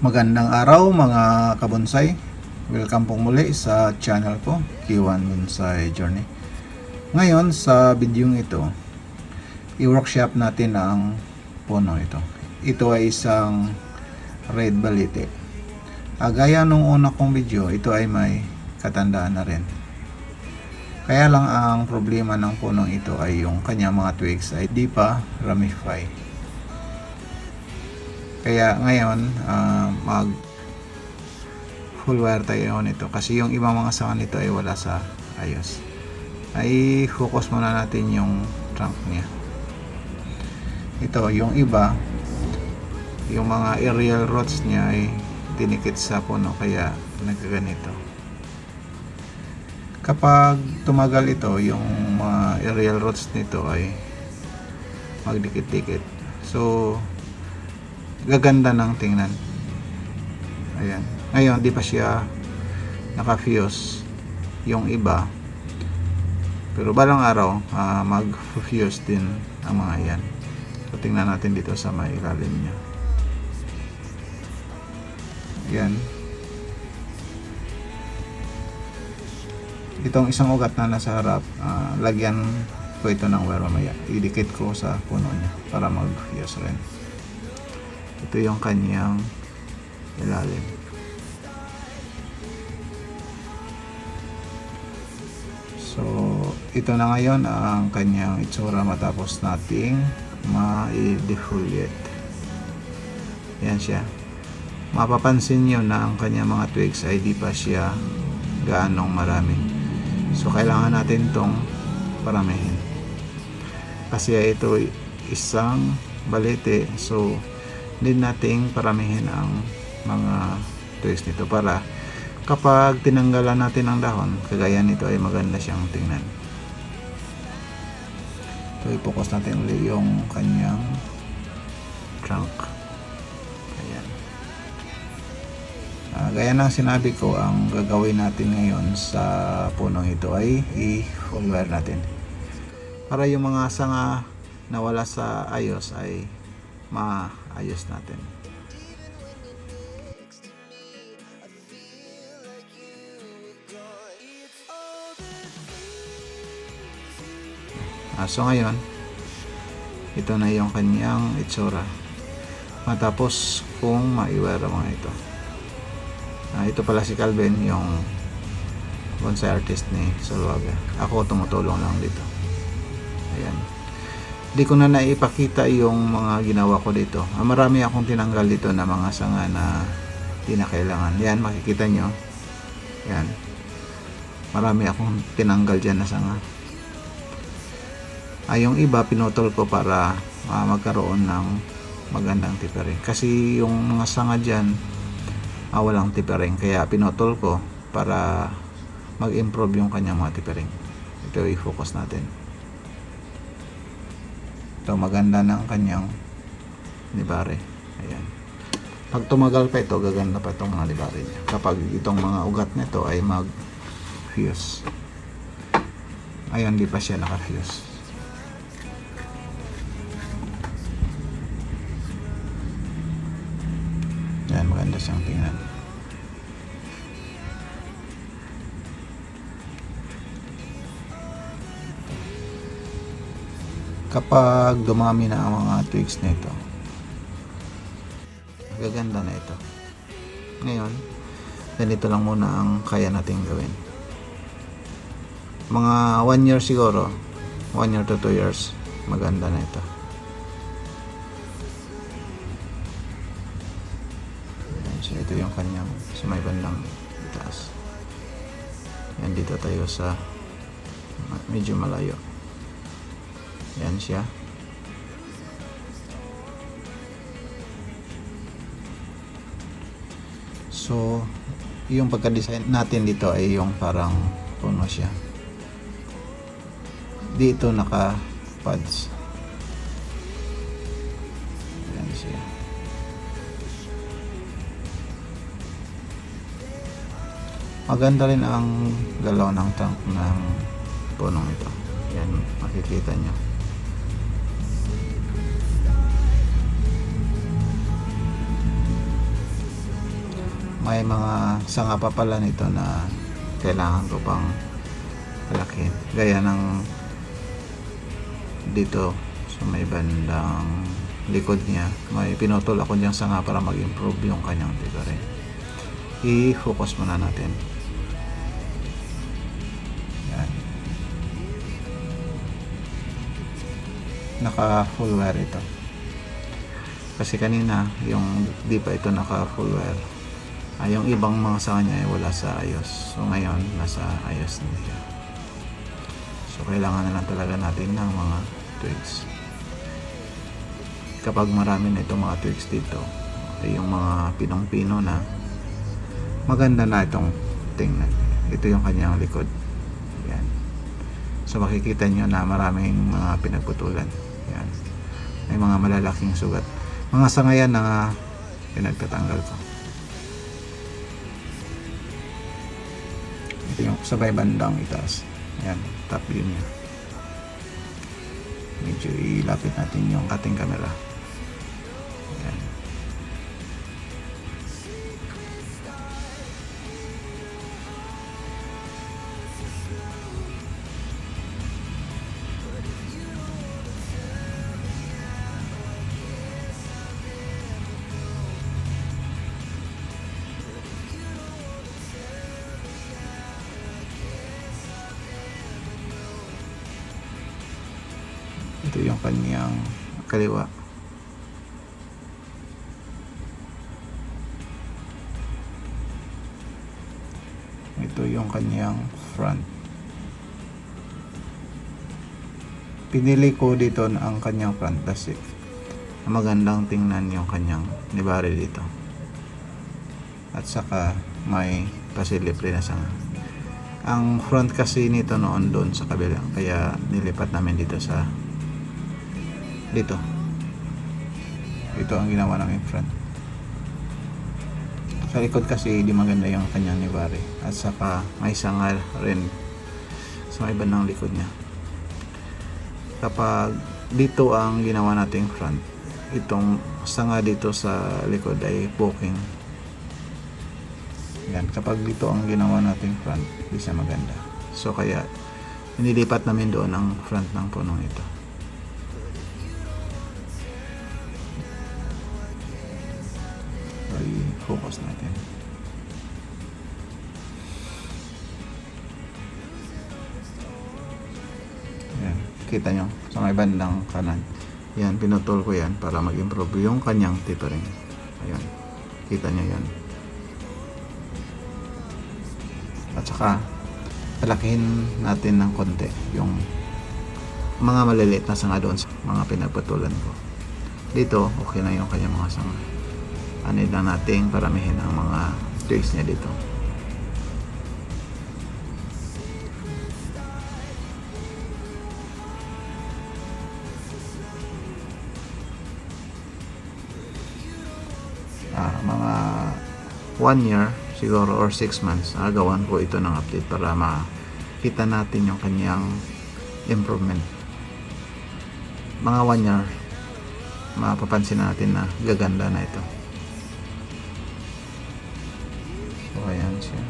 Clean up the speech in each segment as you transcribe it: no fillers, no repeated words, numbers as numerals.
Magandang araw mga kabonsai. Welcome pong muli sa channel ko, Kiwan Bonsai Journey. Ngayon sa video ito, i-workshop natin ang puno ito. Ito ay isang red balete. Gaya nung una kong video, ito ay may katandaan na rin. Kaya lang ang problema ng punong ito ay yung kanyang mga twigs ay di pa ramify. Kaya ngayon mag full wire tayo nito kasi yung ibang mga sanga nito ay wala sa ayos. Ay focus muna natin yung trunk niya. Ito yung iba, yung mga aerial rods niya ay dinikit sa puno kaya nagkaganito. Kapag tumagal ito, yung mga aerial rods nito ay magdikit-dikit. So gaganda ng tingnan. Ayan. Ngayon, di pa siya naka-fuse yung iba. Pero balang araw, mag-fuse din ang mga yan. So, tingnan natin dito sa may ilalim niya. Ayan. Itong isang ugat na nasa harap, lagyan ko ito ng wire mamaya. Idikit ko sa puno niya para mag-fuse rin. Ito yung kanyang ilalim. So, ito na ngayon ang kanyang itsura matapos nating ma-defoliate. Yan siya. Mapapansin nyo na ang kanyang mga twigs ay di pa siya gaanong marami. So, kailangan natin tong paramihin. Kasi ito isang balete. So, din nating paramihin ang mga twigs nito para kapag tinanggalan natin ang dahon, kagaya nito ay maganda siyang tingnan. So i-focus natin ulit yung kanyang trunk. Ayan. Gaya ng sinabi ko, ang gagawin natin ngayon sa punong ito ay i-full wire natin para yung mga sanga na wala sa ayos ay maayos natin. So ngayon, ito na yung kanyang itsura matapos kung maiwera mga ito. Ito pala si Calvin, yung bonsai artist ni Solwaga. Ako tumutulong lang dito. Ayan. Di ko na naipakita yung mga ginawa ko dito. Marami akong tinanggal dito na mga sanga na di na kailangan. Yan, makikita nyo. Yan. Marami akong tinanggal dyan na sanga. Yung iba, pinutol ko para magkaroon ng magandang tipering. Kasi yung mga sanga dyan, walang tipering. Kaya pinutol ko para mag-improve yung kanyang mga tipering. Ito i-focus natin. Ito maganda ng kanyang nibare. Ayan. Pag tumagal pa ito, gaganda pa itong mga nibare niya. Kapag itong mga ugat nito ay mag-fuse. Ayan, di pa siya naka-fuse. Ayan, maganda siyang tingnan. Kapag dumami na ang mga twigs nito, gaganda na ito. Ngayon, ganito lang muna ang kaya nating gawin. Mga 1 year siguro, 1 year to 2 years, maganda na ito. Ayan, so ito yung kanyang sa may bandang itaas. Yan, dito tayo sa medyo malayo. Yan siya. So, yung pagka-design natin dito ay yung parang puno siya. Dito naka-pads. Yan siya. Maganda rin ang galaw ng trunk ng punong ito. Yan, makikita nyo. may mga sanga pa pala nito na kailangan ko pang palakin, gaya ng dito sa may bandang likod niya, may pinutol ako diyang sanga para mag-improve yung kanyang tibere. I-focus muna natin. Yan. Naka full wire ito kasi kanina yung di pa ito naka full wire. Yung ibang mga sanga niya ay wala sa ayos, so ngayon nasa ayos na siya. So kailangan na lang talaga natin ng mga twigs. Kapag marami na itong mga twigs dito, yung mga pinong-pino na maganda na itong tingnan. Ito yung kanyang likod. Yan. So makikita nyo na maraming mga pinagputulan. Yan. May mga malalaking sugat. Mga sanga yan na pinagtatanggal ko. Ito yung sabay bandang itaas. Yan, top view niya. Medyo ilapit natin yung ating camera. Yan. Ito yung kanyang kaliwa. Ito yung kanyang front. Pinili ko dito ang kanyang front kasi magandang tingnan yung kanyang nibari dito. At saka may pasilipre na sanga. Ang front kasi nito noon doon sa kabila, kaya nilipat namin dito sa dito. Ito ang ginawa namin front. Sa likod kasi di maganda yung kanyang nibari. At saka may sanga rin sa may bandang likod niya. Kapag dito ang ginawa nating front, itong sanga dito sa likod ay poking. Yan. Kapag dito ang ginawa nating front, hindi siya maganda. So kaya nilipat namin doon ang front ng punong ito. Focus natin. Yan. Kita nyo sa may bandang kanan. Yan, pinutol ko yan para mag-improve yung kanyang titering. Ayan. Kita nyo yan. At saka palakihin natin ng konti yung mga maliliit na sanga doon sa mga pinagpatulan ko. Dito, okay na yung kanyang mga sanga. Anid lang nating paramihin ang mga twigs niya dito. Mga 1 year siguro or 6 months agawan ko ito ng update para makita natin yung kanyang improvement. Mga 1 year mapapansin natin na gaganda na ito. So ayan siya.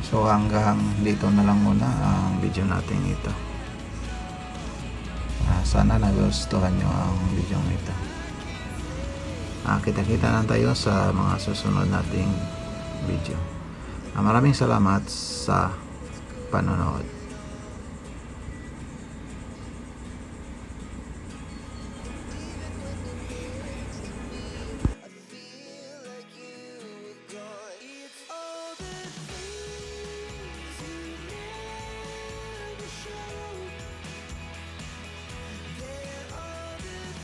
So hanggang dito na lang muna ang video natin ito. Sana nagustuhan nyo ang video ito. Kita-kita lang tayo sa mga susunod nating video. Maraming salamat sa panonood.